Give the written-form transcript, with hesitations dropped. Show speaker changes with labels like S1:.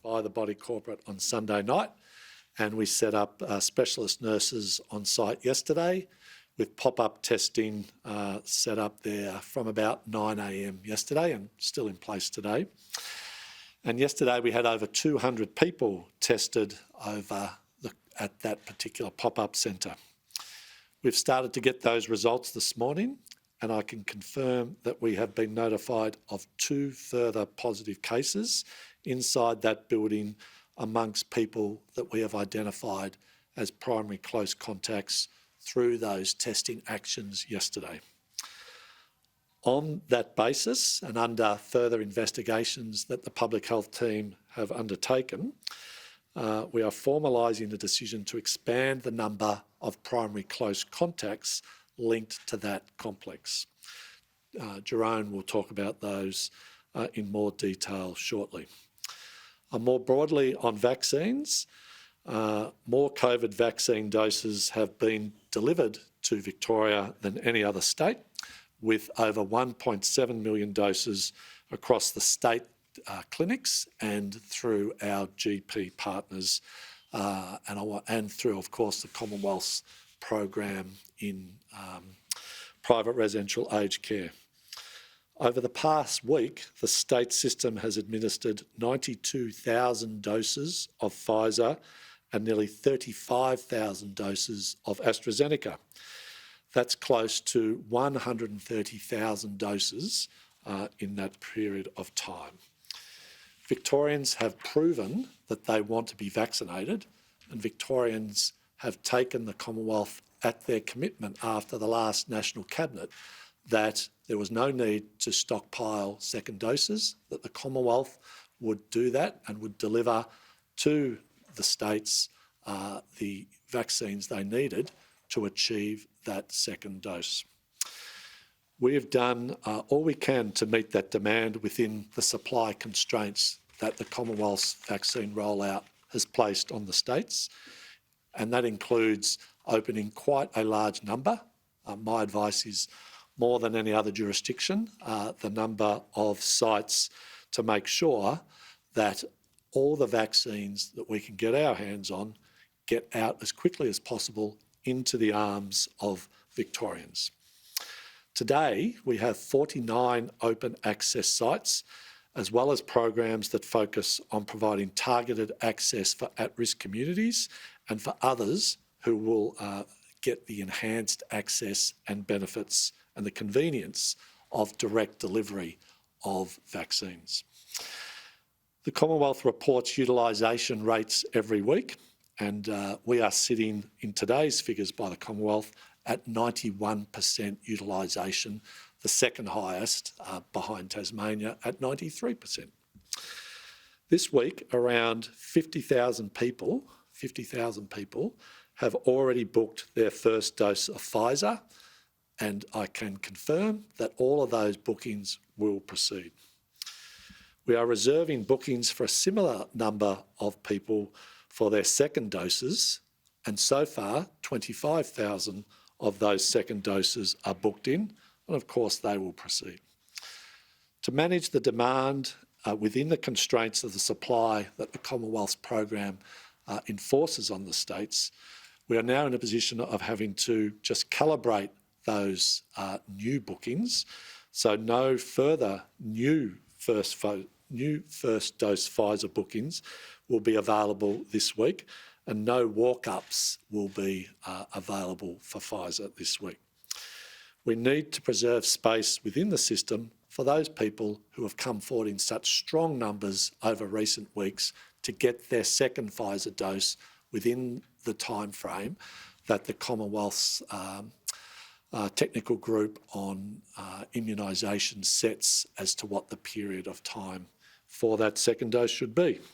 S1: by the body corporate on Sunday night, and we set up specialist nurses on site yesterday with pop-up testing set up there from about 9 a.m. yesterday and still in place today. And yesterday we had over 200 people tested at that particular pop-up centre. We've started to get those results this morning, and I can confirm that we have been notified of 2 further positive cases inside that building amongst people that we have identified as primary close contacts through those testing actions yesterday. On that basis, and under further investigations that the public health team have undertaken, we are formalising the decision to expand the number of primary close contacts linked to that complex. Jerome will talk about those in more detail shortly. More broadly on vaccines, more COVID vaccine doses have been delivered to Victoria than any other state, with over 1.7 million doses across the state clinics and through our GP partners and through, of course, the Commonwealth's program in private residential aged care. Over the past week, the state system has administered 92,000 doses of Pfizer and nearly 35,000 doses of AstraZeneca. That's close to 130,000 doses in that period of time. Victorians have proven that they want to be vaccinated, and Victorians have taken the Commonwealth at their commitment after the last National Cabinet that there was no need to stockpile second doses, that the Commonwealth would do that and would deliver to the states the vaccines they needed to achieve that second dose. We have done all we can to meet that demand within the supply constraints that the Commonwealth's vaccine rollout has placed on the states, and that includes opening quite a large number. My advice is more than any other jurisdiction, the number of sites to make sure that all the vaccines that we can get our hands on get out as quickly as possible into the arms of Victorians. Today, we have 49 open access sites, as well as programs that focus on providing targeted access for at-risk communities and for others who will get the enhanced access and benefits and the convenience of direct delivery of vaccines. The Commonwealth reports utilisation rates every week, and we are sitting in today's figures by the Commonwealth at 91% utilisation, the second highest behind Tasmania at 93%. This week, around 50,000 people have already booked their first dose of Pfizer, and I can confirm that all of those bookings will proceed. We are reserving bookings for a similar number of people for their second doses, and so far 25,000 of those second doses are booked in, and of course they will proceed. To manage the demand within the constraints of the supply that the Commonwealth's program enforces on the states, we are now in a position of having to just calibrate those new bookings, so no further new first dose Pfizer bookings will be available this week, and no walk-ups will be available for Pfizer this week. We need to preserve space within the system for those people who have come forward in such strong numbers over recent weeks to get their second Pfizer dose within the time frame that the Commonwealth's technical group on immunisation sets as to what the period of time for that second dose should be.